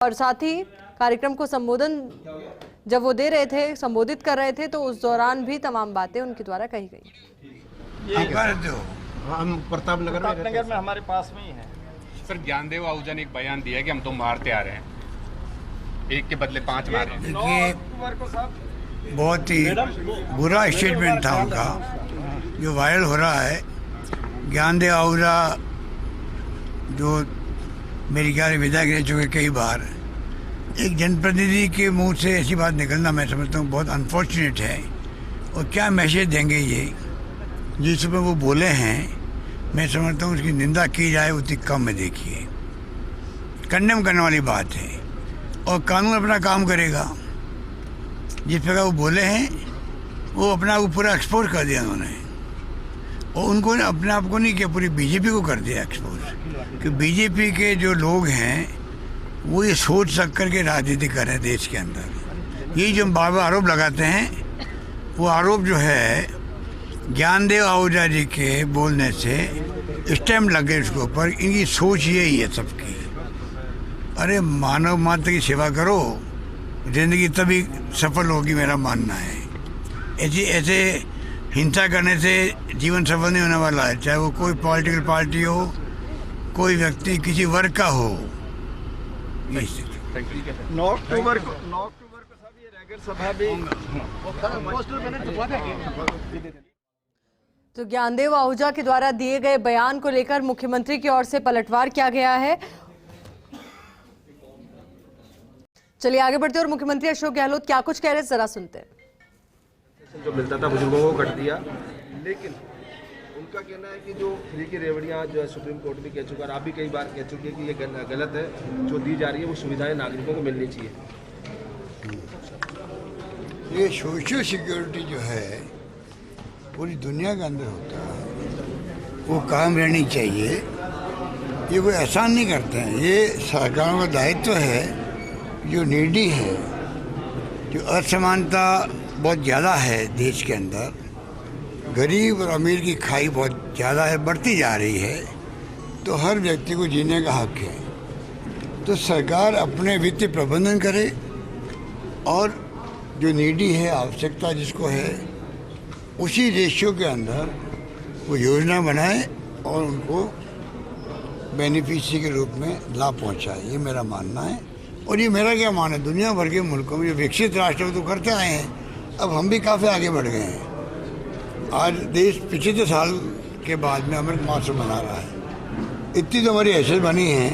और साथ ही कार्यक्रम को जब वो दे रहे थे, संबोधित कर रहे थे, तो उस दौरान भी तमाम बातें उनके द्वारा कही गई। हम प्रताप नगर में हमारे पास में ही है। सर, ज्ञानदेव आहूजा ने एक बयान दिया है कि हम तो मारते आ रहे हैं, एक के बदले 5 मार रहे हैं। देखिए, बहुत ही बुरा स्टेटमेंट था उनका जो वायरल हो रहा है। ज्ञानदेव आहूजा जो मेरे ख्याल विधायक रह चुके कई बार, एक जनप्रतिनिधि के मुंह से ऐसी बात निकलना मैं समझता हूँ बहुत अनफॉर्चुनेट है। और क्या मैसेज देंगे ये जिस पर वो बोले हैं, मैं समझता हूँ उसकी निंदा की जाए उतनी कम है। देखिए, कंडेम करने वाली बात है और कानून अपना काम करेगा। जिस प्रकार वो बोले हैं वो अपना वो पूरा एक्सपोज कर दिया उन्होंने, और उनको अपने आप को नहीं किया, पूरी बीजेपी को कर दिया एक्सपोज। कि बीजेपी के जो लोग हैं वो ये सोच सक कर के राजनीति कर रहे हैं देश के अंदर। ये जो बार बार आरोप लगाते हैं, वो आरोप जो है ज्ञानदेव आहूजा जी के बोलने से स्टैम्प लग गए उसके ऊपर। इनकी सोच यही है सबकी। अरे मानव मात्र की सेवा करो, जिंदगी तभी सफल होगी, मेरा मानना है। ऐसे हिंसा करने से जीवन सफल नहीं होने वाला है, चाहे वो कोई पॉलिटिकल पार्टी हो, कोई व्यक्ति किसी वर्ग का हो। 9 अक्टूबर को सब ये रैगर सभा भी तो ज्ञानदेव आहूजा के द्वारा दिए गए बयान को लेकर मुख्यमंत्री की ओर से पलटवार किया गया है। चलिए आगे बढ़ते हैं और मुख्यमंत्री अशोक गहलोत क्या कुछ कह रहे हैं, जरा सुनते हैं। जो मिलता था बुजुर्गों को कट दिया, लेकिन उनका कहना है कि जो फ्री की रेवड़ियाँ जो है सुप्रीम कोर्ट भी कह चुका है, आप भी कई बार कह चुके हैं कि ये गलत है। जो दी जा रही है वो सुविधाएं नागरिकों को मिलनी चाहिए। ये सोशल सिक्योरिटी जो है पूरी दुनिया के अंदर होता है, वो काम रहनी चाहिए। ये कोई एहसान नहीं करते हैं, ये सरकारों का दायित्व है। जो नीडी है, जो असमानता बहुत ज़्यादा है देश के अंदर, गरीब और अमीर की खाई बहुत ज़्यादा है, बढ़ती जा रही है, तो हर व्यक्ति को जीने का हक है। तो सरकार अपने वित्तीय प्रबंधन करे और जो नीडी है, आवश्यकता जिसको है, उसी रेशियो के अंदर वो योजना बनाए और उनको बेनिफिशियरी के रूप में लाभ पहुंचाए। ये मेरा मानना है। और ये मेरा क्या मानना है, दुनिया भर के मुल्कों में जो विकसित राष्ट्र तो करते आए हैं, अब हम भी काफ़ी आगे बढ़ गए हैं। आज देश 75 साल के बाद में अमृत महोत्सव मना रहा है। इतनी तो हमारी हैसियत बनी है,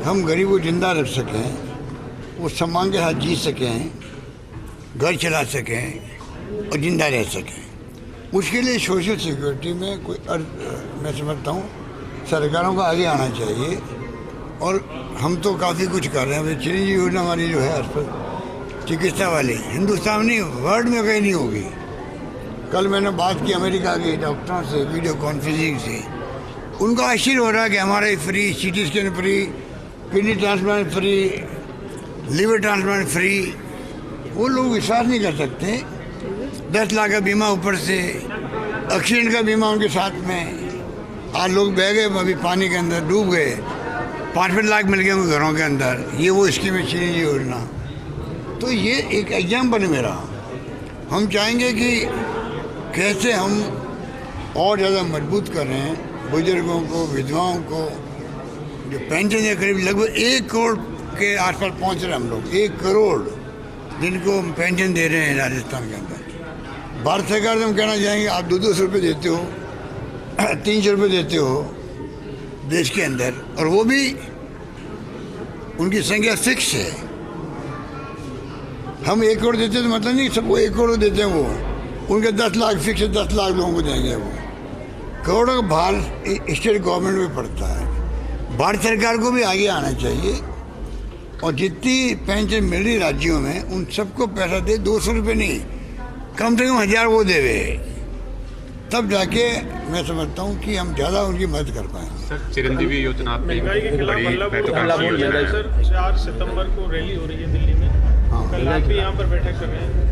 हम गरीब को जिंदा रख सकें, वो सम्मान के साथ जी सकें, घर चला सकें और जिंदा रह सकें। उसके लिए सोशल सिक्योरिटी में मैं समझता हूँ सरकारों को आगे आना चाहिए। और हम तो काफ़ी कुछ कर रहे हैं। चिरंजीवी योजना हमारी जो है अस्पताल चिकित्सा वाली, हिंदुस्तान नहीं वर्ल्ड में कहीं नहीं होगी। कल मैंने बात की अमेरिका के डॉक्टरों से वीडियो कॉन्फ्रेंसिंग से, उनको आश्चर्य हो रहा है कि हमारे free CT scan free, kidney transplant free, liver transplant free. वो लोग विश्वास नहीं कर सकते। 10 लाख का बीमा ऊपर से, एक्सीडेंट का बीमा उनके साथ में। आज लोग बह गए, अभी पानी के अंदर डूब गए, 5-5 लाख मिल गए उनके घरों के अंदर। ये वो स्कीम है चिरंजीवी योजना। तो ये एक एग्जाम्पल है मेरा। हम चाहेंगे कि कैसे हम और ज़्यादा मजबूत कर रहे हैं बुजुर्गों को, विधवाओं को। जो पेंशन है करीब लगभग 1 करोड़ के आसपास पहुंच रहे हैं हम लोग। 1 करोड़ जिनको हम पेंशन दे रहे हैं राजस्थान के अंदर। भारत सरकार से हम कहना चाहेंगे, आप 200 रुपये देते हो, 300 रुपये देते हो देश के अंदर, और वो भी उनकी संख्या फिक्स है। हम 1 करोड़ देते तो मतलब नहीं सबको 1 करोड़ देते हैं। वो उनके 10 लाख फिक्स है, 10 लाख लोगों को देंगे। वो करोड़ों का भार स्टेट गवर्नमेंट में पड़ता है। भारत सरकार को भी आगे आना चाहिए और जितनी पेंशन मिल रही राज्यों में उन सबको पैसा दे। 200 रुपये नहीं, कम से कम 1000 वो देवे, तब जाके मैं समझता हूँ कि हम ज़्यादा उनकी मदद कर पाएंगे। सर, चिरंजीवी योजना महंगाई के खिलाफ 4 सितंबर को रैली हो रही है दिल्ली में। कल आप भी यहाँ पर बैठक कर रहे हैं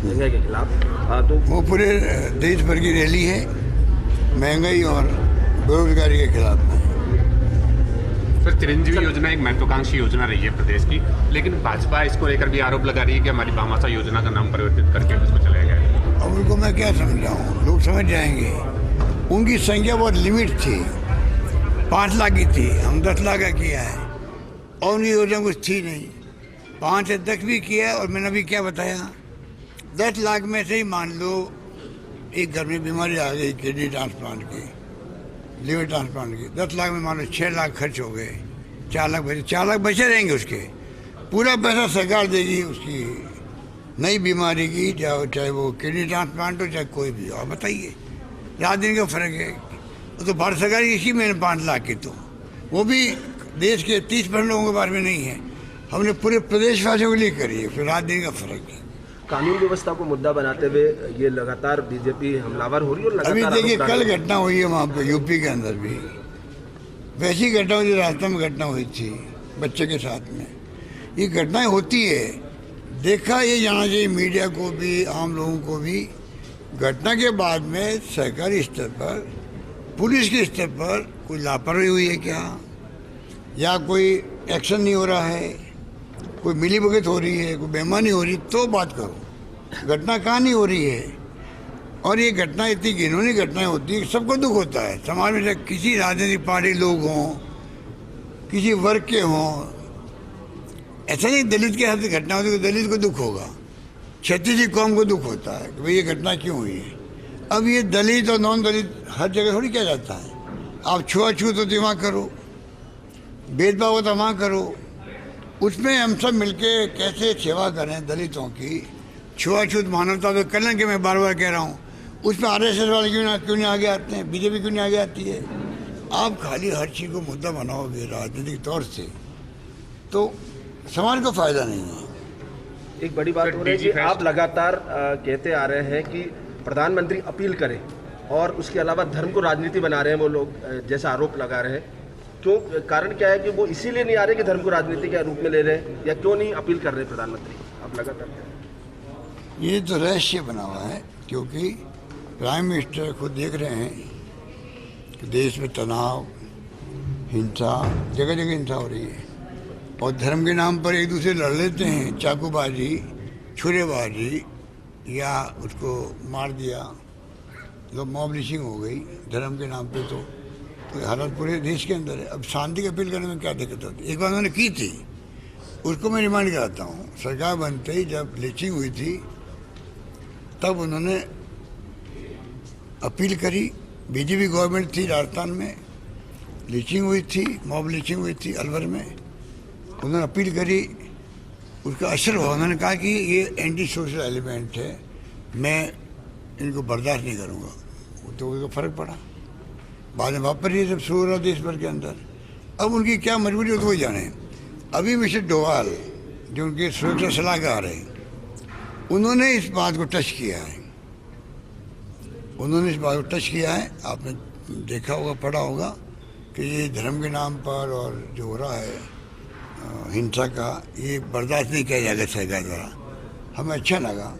महंगाई के खिलाफ। हाँ, तो वो पूरे देश भर की रैली है महंगाई और बेरोजगारी के खिलाफ में। सर चिरंजीवी योजना एक महत्वाकांक्षी योजना रही है प्रदेश की, लेकिन भाजपा इसको लेकर भी आरोप लगा रही है कि हमारी भामाशाह योजना का नाम परिवर्तित करके उसको चलाया गया है। अब उनको मैं क्या समझाऊँ, लोग समझ जाएंगे। उनकी संख्या बहुत लिमिट थी, 5 लाख की थी, हम 10 लाख का किया है और उनकी योजना कुछ थी नहीं। 5 से 10 भी किया और मैंने अभी क्या बताया, 10 लाख में से ही मान लो एक घर में बीमारी आ गई, किडनी ट्रांसप्लांट की, लिवर ट्रांसप्लांट की, 10 लाख में मान लो 6 लाख खर्च हो गए, 4 लाख बचे रहेंगे। उसके पूरा पैसा सरकार देगी उसकी नई बीमारी की, चाहे वो किडनी ट्रांसप्लांट हो चाहे कोई भी हो। आप बताइए, रात दिन का फर्क है। तो भारत सरकार इसी में 5 लाख की, तो वो भी देश के 30% लोगों के बारे में नहीं है, हमने पूरे प्रदेशवासियों के लिए करी है, फिर रात दिन का फर्क है। कानून व्यवस्था को मुद्दा बनाते हुए ये लगातार बीजेपी हमलावर हो रही है और अभी लगातार देखिए आरोप कल लगा रही है। घटना हुई है वहाँ पे यूपी के अंदर भी, वैसी घटना हुई जो रास्ते में घटना हुई थी बच्चे के साथ में। ये घटनाएं होती है, देखा ये जाना चाहिए मीडिया को भी, आम लोगों को भी। घटना के बाद में सरकारी स्तर पर, पुलिस के स्तर पर कोई लापरवाही हुई है क्या, या कोई एक्शन नहीं हो रहा है, कोई मिलीभगत हो रही है, कोई बेईमानी हो रही है, तो बात करो। घटना कहाँ नहीं हो रही है। और ये घटना इतनी घिनौनी घटनाएं होती है, सबको दुख होता है समाज में, चाहे किसी राजनीतिक पार्टी लोग हों, किसी वर्ग के हों। ऐसा नहीं दलित के साथ घटना होती है तो दलित को दुख होगा, क्षत्रिय कौम को दुख होता है कि भाई ये घटना क्यों हुई है। अब ये दलित और नॉन दलित हर जगह थोड़ी किया जाता है। आप छुआछूत होती वहाँ करो, भेदभाव होता वहाँ करो। उसमें हम सब मिलके कैसे सेवा करें दलितों की। छुआछूत मानवता के कल्याण के मैं बार बार कह रहा हूँ, उसमें RSS वाले क्यों नहीं आगे आते हैं, बीजेपी क्यों नहीं आगे आती है। आप खाली हर चीज़ को मुद्दा बनाओगे राजनीतिक तौर से तो समाज को फायदा नहीं है। एक बड़ी बात हो रही है कि आप लगातार कहते आ रहे हैं कि प्रधानमंत्री अपील करें और उसके अलावा धर्म को राजनीति बना रहे हैं वो लोग, जैसा आरोप लगा रहे हैं। क्यों, कारण क्या है कि वो इसीलिए नहीं आ रहे कि धर्म को राजनीति के रूप में ले रहे हैं, या क्यों नहीं अपील कर रहे प्रधानमंत्री आप लगातार? ये तो रहस्य बना हुआ है, क्योंकि प्राइम मिनिस्टर खुद देख रहे हैं कि देश में तनाव, हिंसा, जगह जगह हिंसा हो रही है और धर्म के नाम पर एक दूसरे लड़ लेते हैं, चाकूबाजी, छुरेबाजी, या उसको मार दिया, लोग मॉब लिंचिंग हो गई धर्म के नाम पे। तो हालत पूरे देश के अंदर है। अब शांति की अपील करने में क्या दिक्कत होती है। एक बार उन्होंने की थी, उसको मैं रिमाइंड कराता हूँ। सरकार बनते ही जब लिंचिंग हुई थी तब उन्होंने अपील करी, बीजेपी गवर्नमेंट थी राजस्थान में, लिंचिंग हुई थी, मॉब लिंचिंग हुई थी अलवर में। उन्होंने अपील करी, उसका असर हुआ। उन्होंने कहा कि ये एंटी सोशल एलिमेंट है, मैं इनको बर्दाश्त नहीं करूँगा, तो उसका फ़र्क पड़ा। बाद में वापस ये सब शुरू हो रहा देश भर के अंदर। अब उनकी क्या मजबूरी हो तो वही जाने। अभी मिस्टर डोवाल जो उनके सुरक्षा सलाहकार हैं, उन्होंने इस बात को टच किया है, उन्होंने इस बात को टच किया है। आपने देखा होगा, पढ़ा होगा कि ये धर्म के नाम पर और जो हो रहा है हिंसा का, ये बर्दाश्त नहीं किया जाएगा सरकार द्वारा। हमें अच्छा लगा।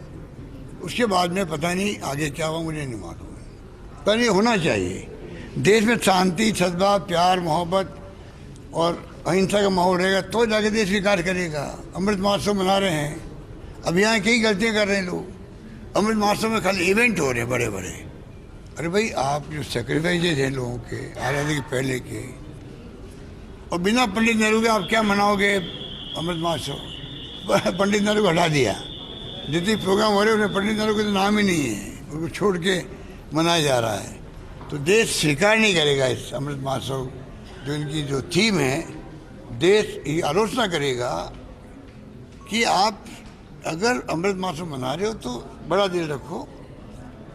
उसके बाद में पता नहीं आगे क्या हुआ, मुझे नहीं मालूम, पर ये होना चाहिए। देश में शांति, सद्भाव, प्यार, मोहब्बत और अहिंसा का माहौल रहेगा तो जाके देश विकास करेगा। अमृत महोत्सव मना रहे हैं, अब यहाँ कई गलतियाँ कर रहे हैं लोग। अमृत महोत्सव में खाली इवेंट हो रहे हैं बड़े बड़े। अरे भाई, आप जो सेक्रीफाइसेज हैं लोगों के आज़ादी के पहले के, और बिना पंडित नेहरू के आप क्या मनाओगे अमृत महोत्सव। पंडित नेहरू को हटा दिया, जितने प्रोग्राम हो रहे हैं उसमें पंडित नेहरू का तो नाम ही नहीं है, उनको छोड़ के मनाया जा रहा है। तो देश स्वीकार नहीं करेगा इस अमृत महोत्सव, जो इनकी जो थीम है। देश ये आलोचना करेगा कि आप अगर अमृत महोत्सव मना रहे हो तो बड़ा दिल रखो।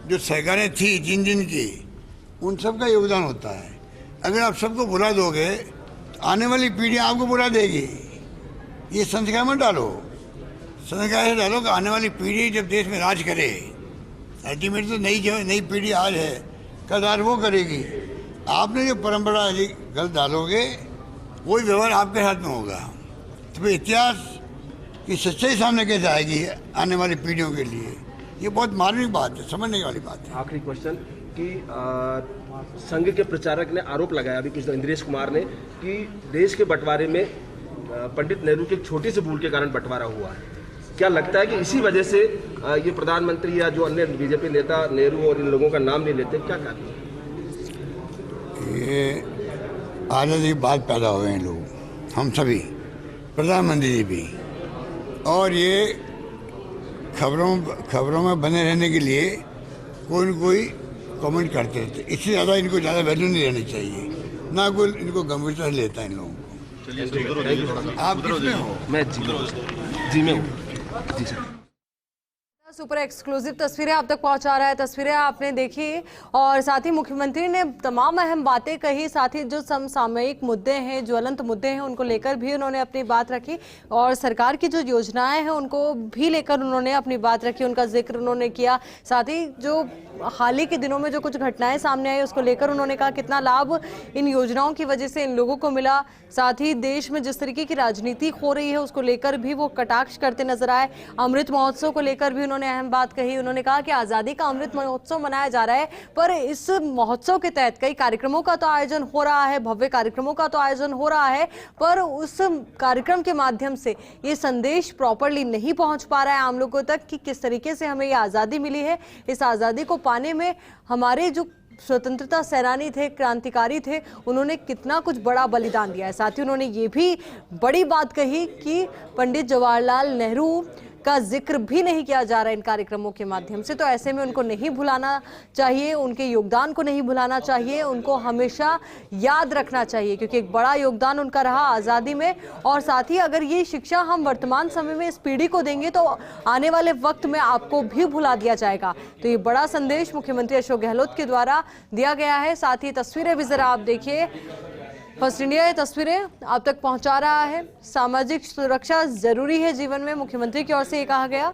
जो सरकारें थी जिन जिन की, उन सब का योगदान होता है। अगर आप सबको बुला दोगे तो आने वाली पीढ़ी आपको बुला देगी। ये संस्कार मत डालो, संस्कार से डालो कि आने वाली पीढ़ी जब देश में राज करे, अल्टीमेट तो नई पीढ़ी आज है, कल आज वो करेगी। आपने जो परंपरा गलत डालोगे, वही व्यवहार आपके हाथ में होगा। तो फिर इतिहास की सच्चाई सामने कैसे आएगी आने वाली पीढ़ियों के लिए। ये बहुत मार्मिक बात है, समझने वाली बात है। आखिरी क्वेश्चन, कि संघ के प्रचारक ने आरोप लगाया अभी कुछ इंद्रेश कुमार ने कि देश के बंटवारे में पंडित नेहरू की एक छोटी सी भूल के कारण बंटवारा हुआ है। क्या लगता है कि इसी वजह से ये प्रधानमंत्री या जो अन्य बीजेपी नेता नेहरू और इन लोगों का नाम नहीं लेते, क्या कारण है? ये आज़ादी के बाद पैदा हुए हैं लोग, हम सभी, प्रधानमंत्री जी भी, और ये खबरों में बने रहने के लिए कोई न कोई कमेंट करते रहते। इससे ज़्यादा इनको ज़्यादा वैल्यू नहीं रहनी चाहिए, ना कोई इनको गंभीरता से लेता है इन लोगों को। आप किसमें हो? मैं जी में हूँ जी सर। सुपर एक्सक्लूसिव तस्वीरें आप तक पहुंचा रहा है, तस्वीरें आपने देखी और साथ ही मुख्यमंत्री ने तमाम अहम बातें कही, साथ ही जो समसामयिक मुद्दे हैं, ज्वलंत मुद्दे हैं, उनको लेकर भी उन्होंने अपनी बात रखी और सरकार की जो योजनाएं हैं उनको भी लेकर उन्होंने अपनी बात रखी, उनका जिक्र उन्होंने किया। साथ ही जो हाल ही के दिनों में जो कुछ घटनाएं सामने आई उसको लेकर उन्होंने कहा कितना लाभ इन योजनाओं की वजह से इन लोगों को मिला। साथ ही देश में जिस तरीके की राजनीति हो रही है उसको लेकर भी वो कटाक्ष करते नजर आए। अमृत महोत्सव को लेकर भी उन्होंने अहम बात कही। उन्होंने कहा कि आज़ादी का अमृत महोत्सव मनाया जा रहा है, पर इस महोत्सव के तहत कई कार्यक्रमों का तो आयोजन हो रहा है, भव्य कार्यक्रमों का तो आयोजन हो रहा है, पर उस कार्यक्रम के माध्यम से ये संदेश प्रॉपरली नहीं पहुंच पा रहा है आम लोगों तक कि किस तरीके से हमें ये आज़ादी मिली है। इस आज़ादी को पाने में हमारे जो स्वतंत्रता सेनानी थे, क्रांतिकारी थे, उन्होंने कितना कुछ बड़ा बलिदान दिया है। साथ ही उन्होंने ये भी बड़ी बात कही कि पंडित जवाहरलाल नेहरू का जिक्र भी नहीं किया जा रहा है इन कार्यक्रमों के माध्यम से, तो ऐसे में उनको नहीं भुलाना चाहिए, उनके योगदान को नहीं भुलाना चाहिए, उनको हमेशा याद रखना चाहिए क्योंकि एक बड़ा योगदान उनका रहा आज़ादी में। और साथ ही अगर ये शिक्षा हम वर्तमान समय में इस पीढ़ी को देंगे तो आने वाले वक्त में आपको भी भुला दिया जाएगा। तो ये बड़ा संदेश मुख्यमंत्री अशोक गहलोत के द्वारा दिया गया है। साथ ही तस्वीरें भी जरा आप देखिए, फर्स्ट इंडिया ये तस्वीरें आप तक पहुंचा रहा है। सामाजिक सुरक्षा जरूरी है जीवन में, मुख्यमंत्री की ओर से ये कहा गया।